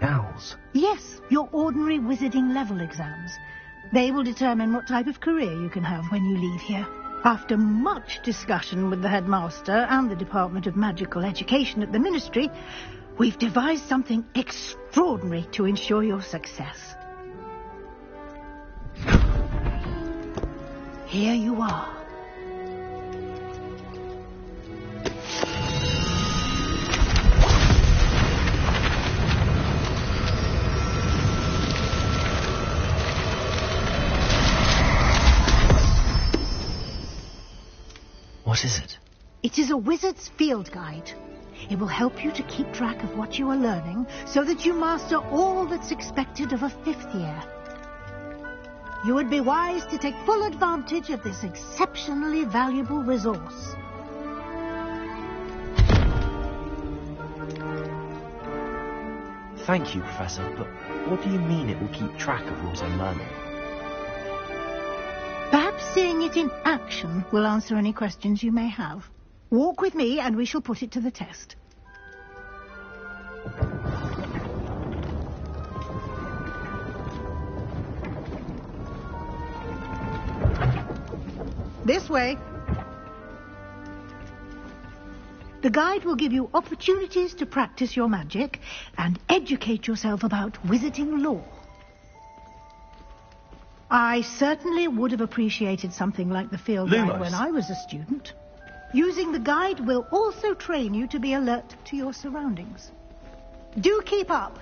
Owls? Yes, your ordinary wizarding level exams. They will determine what type of career you can have when you leave here. After much discussion with the headmaster and the Department of Magical Education at the Ministry, we've devised something extraordinary to ensure your success. Here you are. What is it? It is a wizard's field guide. It will help you to keep track of what you are learning so that you master all that's expected of a 5th year. You would be wise to take full advantage of this exceptionally valuable resource. Thank you, Professor, but what do you mean it will keep track of what I'm learning? Perhaps seeing it in action will answer any questions you may have. Walk with me and we shall put it to the test. This way. The guide will give you opportunities to practice your magic and educate yourself about wizarding lore. I certainly would have appreciated something like the field guide when I was a student. Using the guide will also train you to be alert to your surroundings. Do keep up.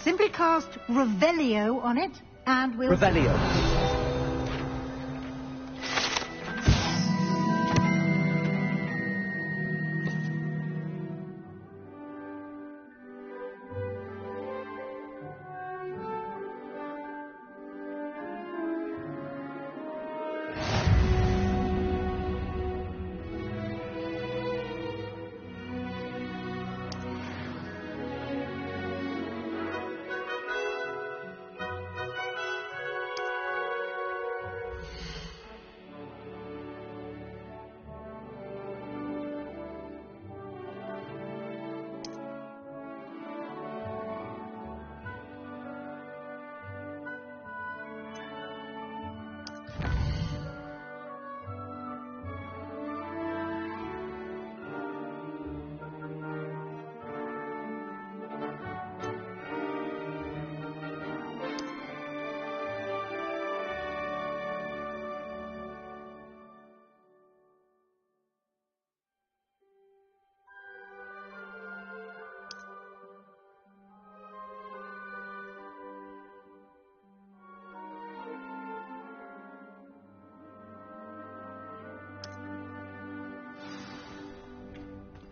Simply cast Revelio on it and we'll... Revelio.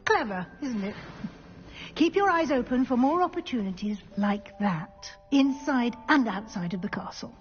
Clever, isn't it? Keep your eyes open for more opportunities like that, inside and outside of the castle.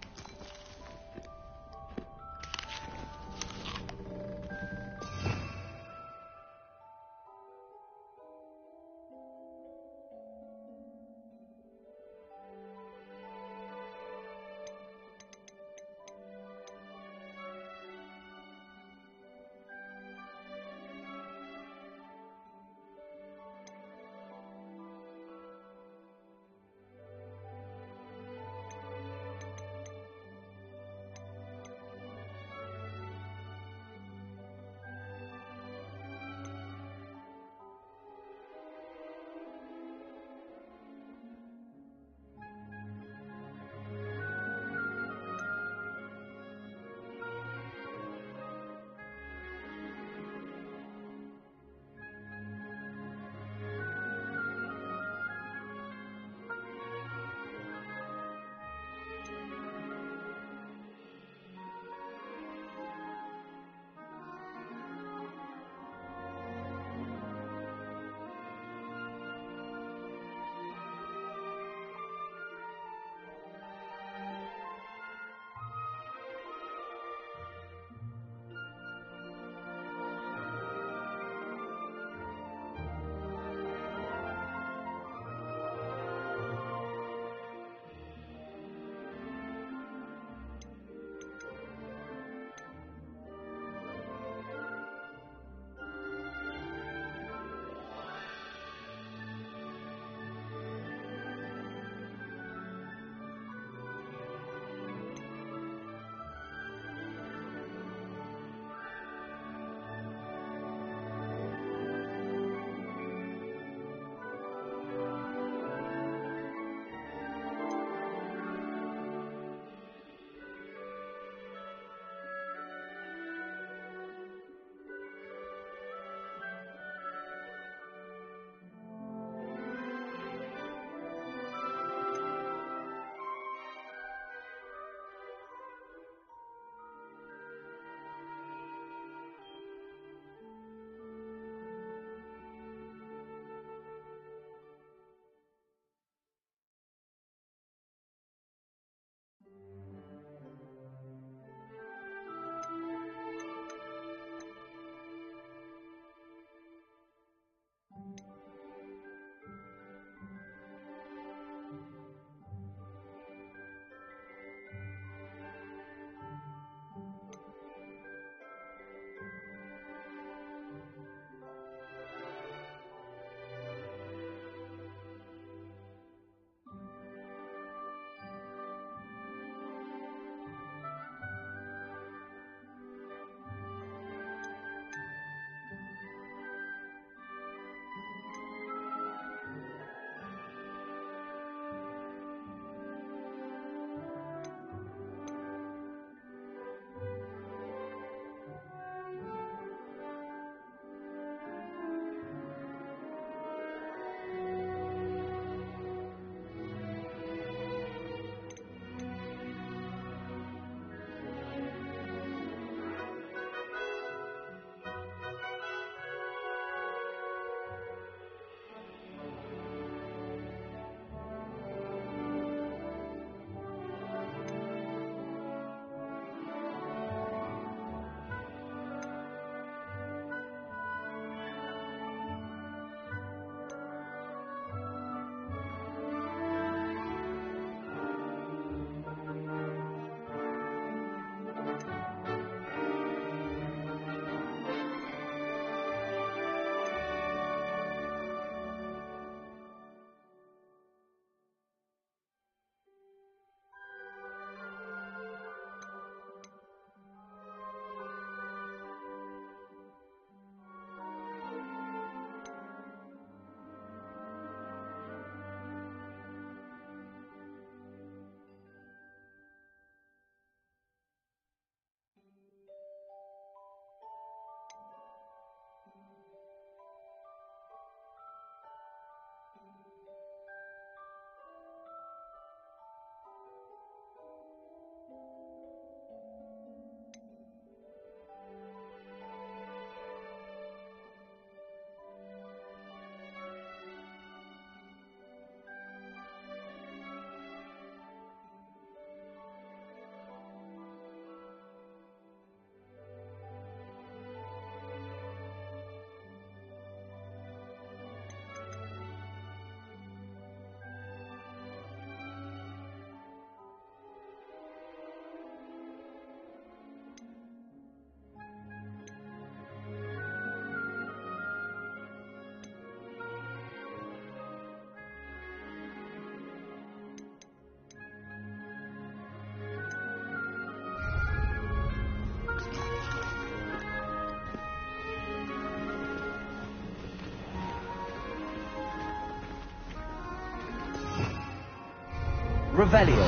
Revelio.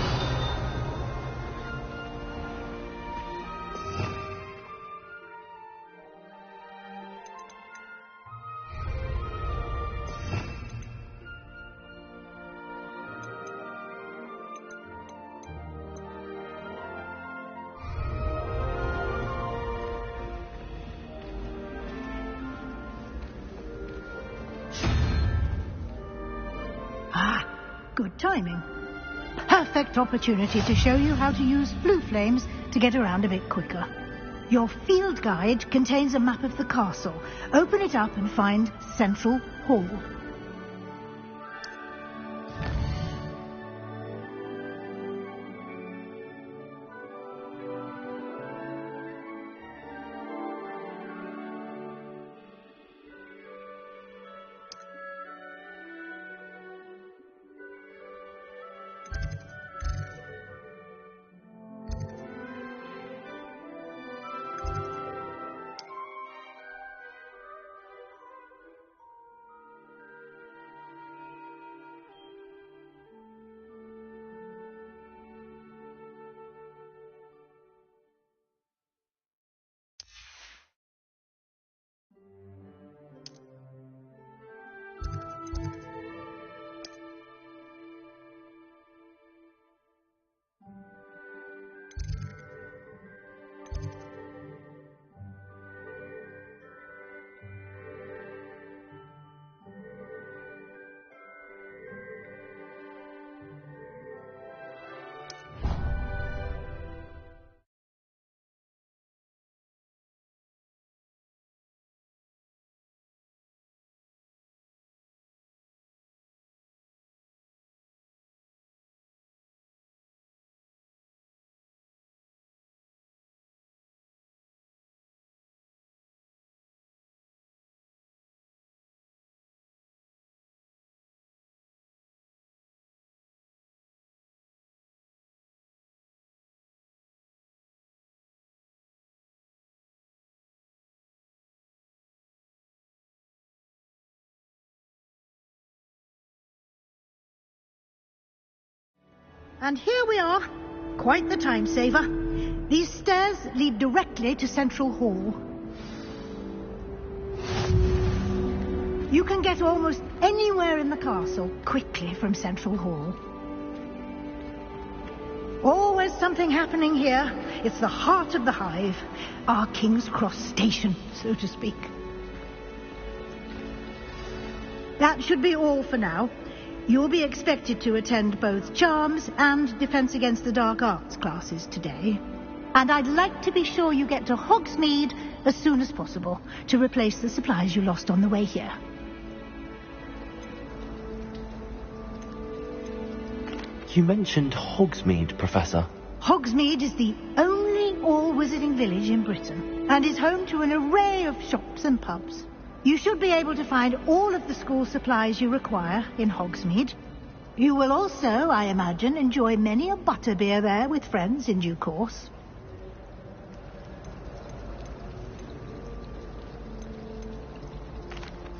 Good timing. Perfect opportunity to show you how to use blue flames to get around a bit quicker. Your field guide contains a map of the castle. Open it up and find Central Hall. And here we are. Quite the time saver. These stairs lead directly to Central Hall. You can get almost anywhere in the castle quickly from Central Hall. Always something happening here. It's the heart of the hive. Our King's Cross station, so to speak. That should be all for now. You'll be expected to attend both Charms and Defense Against the Dark Arts classes today. And I'd like to be sure you get to Hogsmeade as soon as possible to replace the supplies you lost on the way here. You mentioned Hogsmeade, Professor. Hogsmeade is the only all-wizarding village in Britain and is home to an array of shops and pubs. You should be able to find all of the school supplies you require in Hogsmeade. You will also, I imagine, enjoy many a butterbeer there with friends in due course.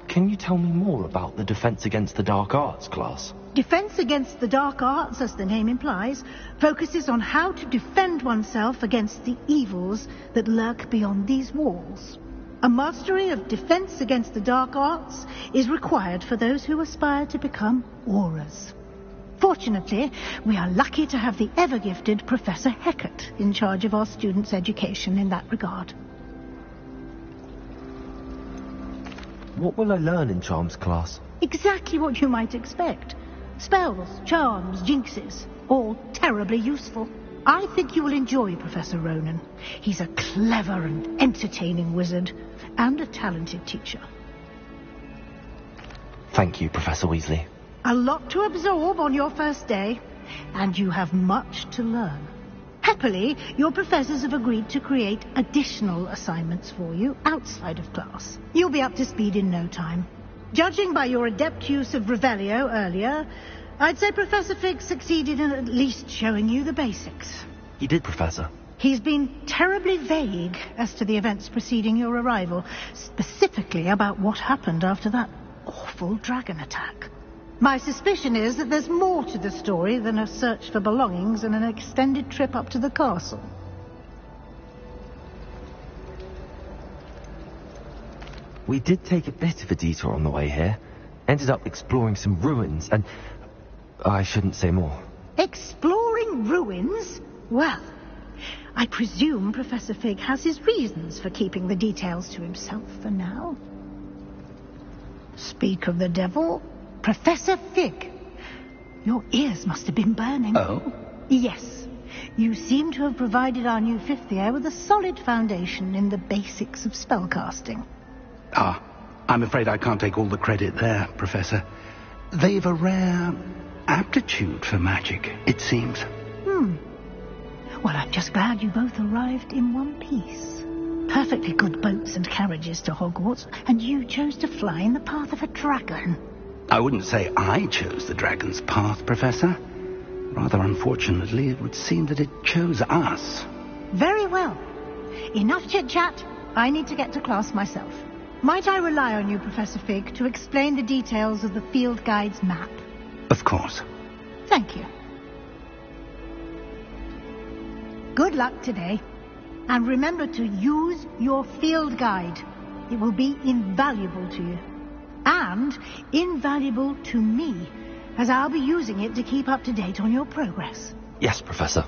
Can you tell me more about the Defense Against the Dark Arts class? Defense Against the Dark Arts, as the name implies, focuses on how to defend oneself against the evils that lurk beyond these walls. A mastery of Defense Against the Dark Arts is required for those who aspire to become Aurors. Fortunately, we are lucky to have the ever-gifted Professor Hecat in charge of our students' education in that regard. What will I learn in Charms class? Exactly what you might expect. Spells, charms, jinxes, all terribly useful. I think you will enjoy Professor Ronan. He's a clever and entertaining wizard, and a talented teacher. Thank you, Professor Weasley. A lot to absorb on your first day, and you have much to learn. Happily, your professors have agreed to create additional assignments for you outside of class. You'll be up to speed in no time. Judging by your adept use of Revelio earlier, I'd say Professor Fig succeeded in at least showing you the basics. He did, Professor. He's been terribly vague as to the events preceding your arrival, specifically about what happened after that awful dragon attack. My suspicion is that there's more to the story than a search for belongings and an extended trip up to the castle. We did take a bit of a detour on the way here. Ended up exploring some ruins and... I shouldn't say more. Exploring ruins? Well, I presume Professor Fig has his reasons for keeping the details to himself for now. Speak of the devil, Professor Fig. Your ears must have been burning. Oh? Yes. You seem to have provided our new fifth year with a solid foundation in the basics of spellcasting. Ah, I'm afraid I can't take all the credit there, Professor. They've a rare aptitude for magic, it seems. Well, I'm just glad you both arrived in one piece. Perfectly good boats and carriages to Hogwarts, and you chose to fly in the path of a dragon. I wouldn't say I chose the dragon's path, Professor. Rather unfortunately, it would seem that it chose us. Very well. Enough chit-chat. I need to get to class myself. Might I rely on you, Professor Fig, to explain the details of the field guide's map? Of course. Thank you. Good luck today. And remember to use your field guide. It will be invaluable to you. And invaluable to me, as I'll be using it to keep up to date on your progress. Yes, Professor.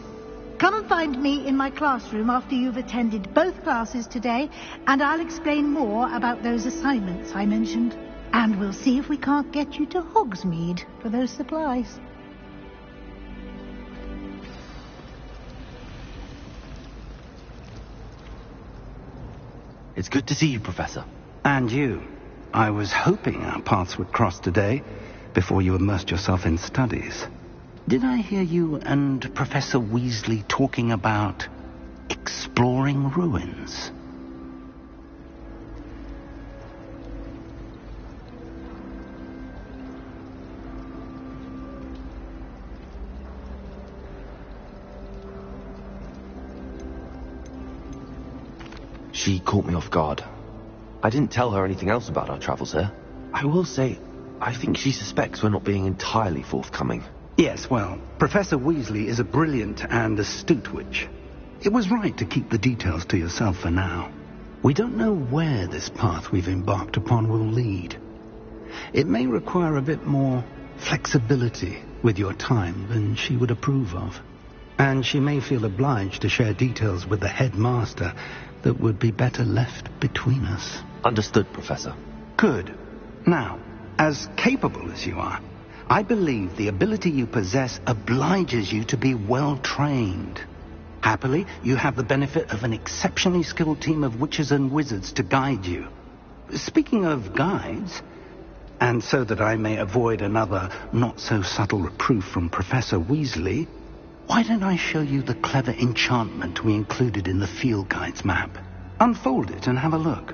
Come and find me in my classroom after you've attended both classes today, and I'll explain more about those assignments I mentioned. And we'll see if we can't get you to Hogsmeade for those supplies. It's good to see you, Professor. And you. I was hoping our paths would cross today, before you immersed yourself in studies. Did I hear you and Professor Weasley talking about exploring ruins? She caught me off guard. I didn't tell her anything else about our travels here. I will say, I think she suspects we're not being entirely forthcoming. Yes, well, Professor Weasley is a brilliant and astute witch. It was right to keep the details to yourself for now. We don't know where this path we've embarked upon will lead. It may require a bit more flexibility with your time than she would approve of. And she may feel obliged to share details with the headmaster that would be better left between us. Understood, Professor. Good. Now, as capable as you are, I believe the ability you possess obliges you to be well trained. Happily, you have the benefit of an exceptionally skilled team of witches and wizards to guide you. Speaking of guides, and so that I may avoid another not-so-subtle reproof from Professor Weasley, why don't I show you the clever enchantment we included in the field guide's map? Unfold it and have a look.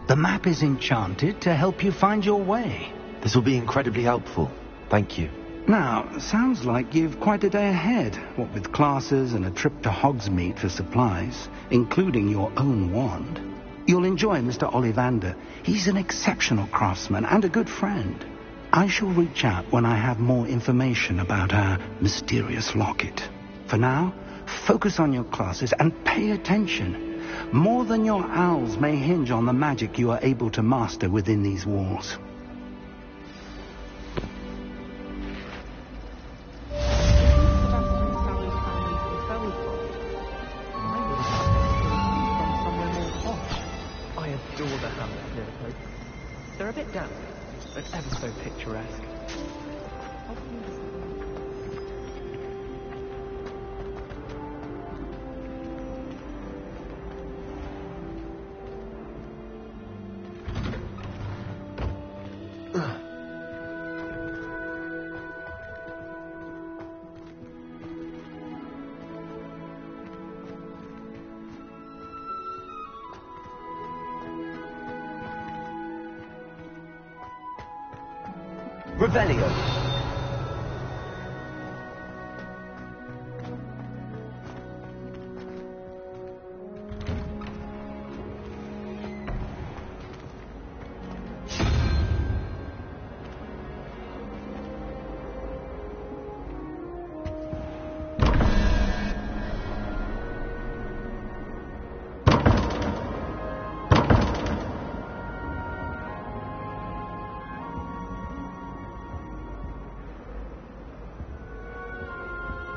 The map is enchanted to help you find your way. This will be incredibly helpful. Thank you. Now, sounds like you've quite a day ahead, what with classes and a trip to Hogsmeade for supplies, including your own wand. You'll enjoy Mr. Ollivander. He's an exceptional craftsman and a good friend. I shall reach out when I have more information about our mysterious locket. For now, focus on your classes and pay attention. More than your owls may hinge on the magic you are able to master within these walls. I adore the hamlets near the place. They're a bit damp, but ever so picturesque. Revelio.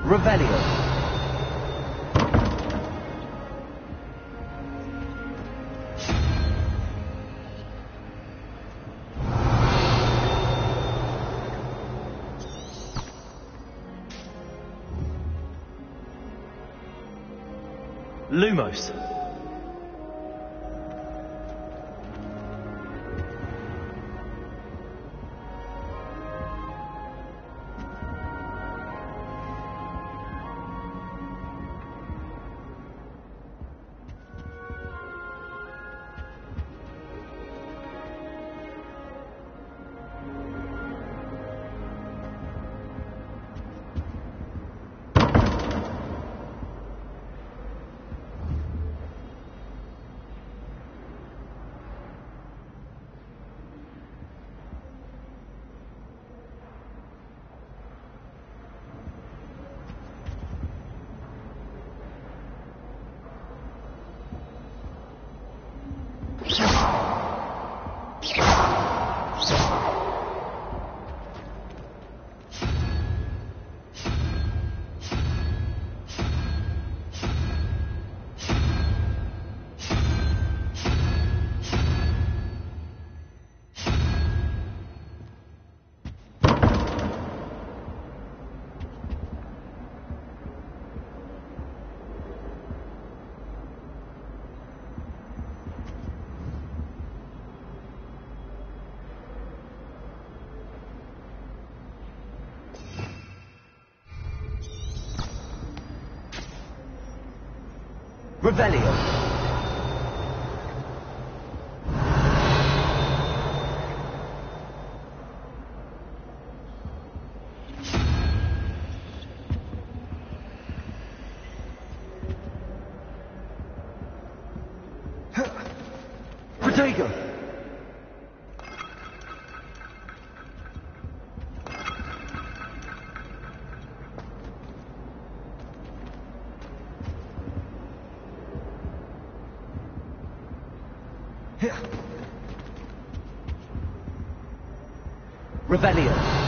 Revelio. Lumos. Revelio. Protego. Revelio.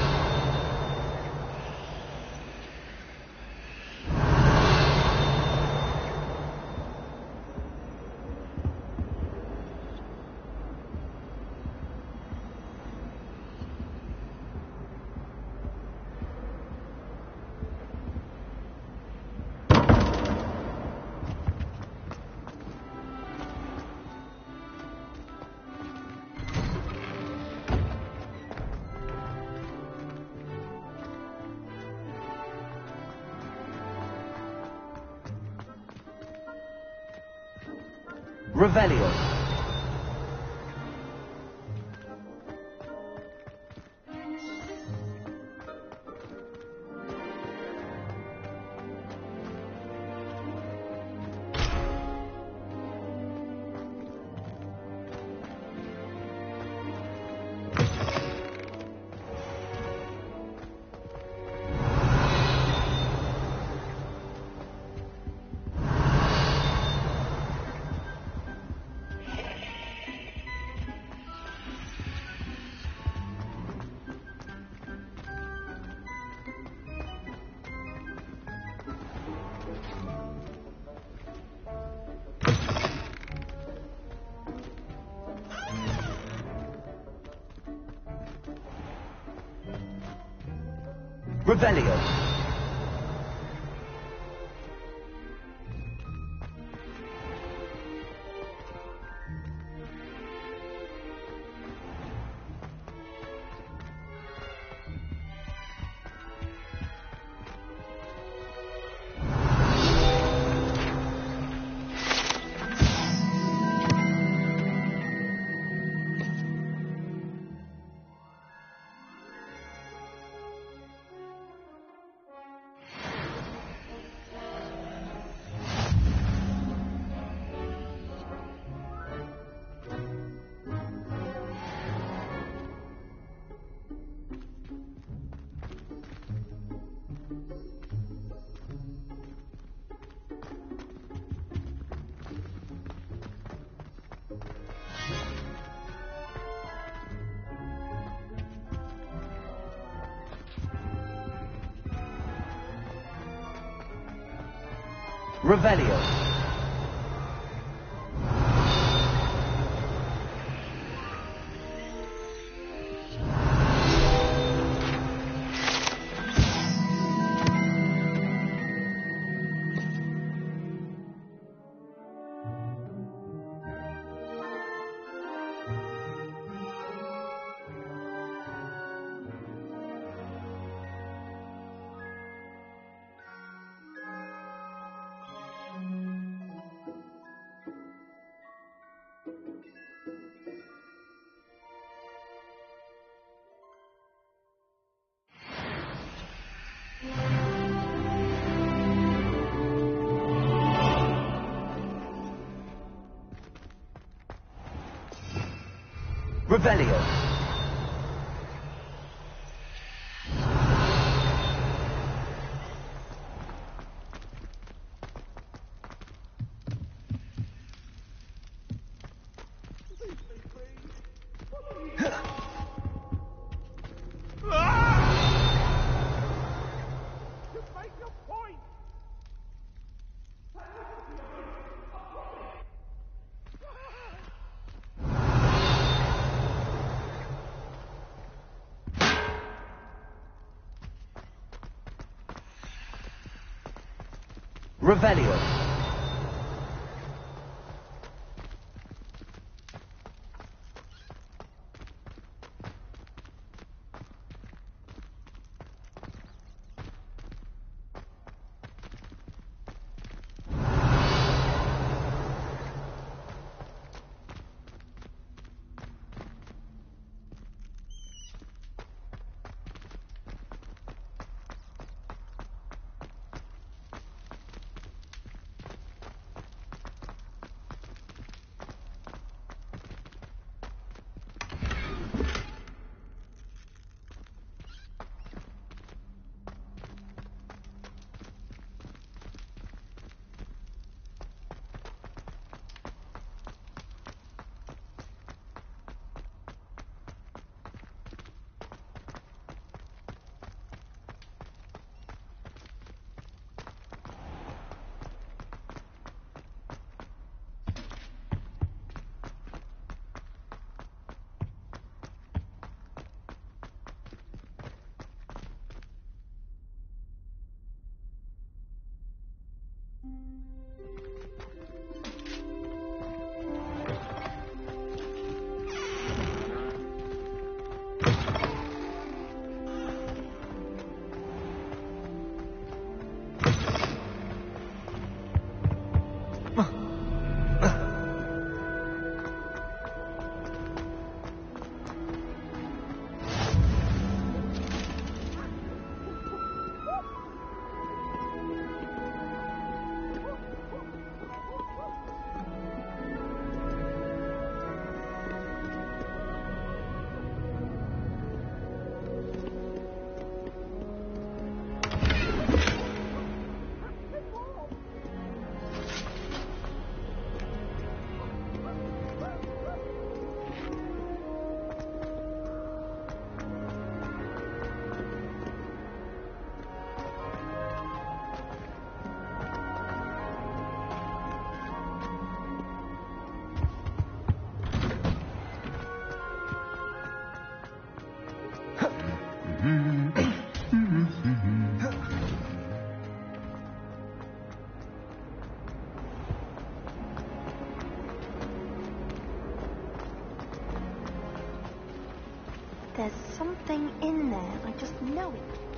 Revelio. Revelio. Revelio. Revelio. Revelio. There's something in there. I just know it.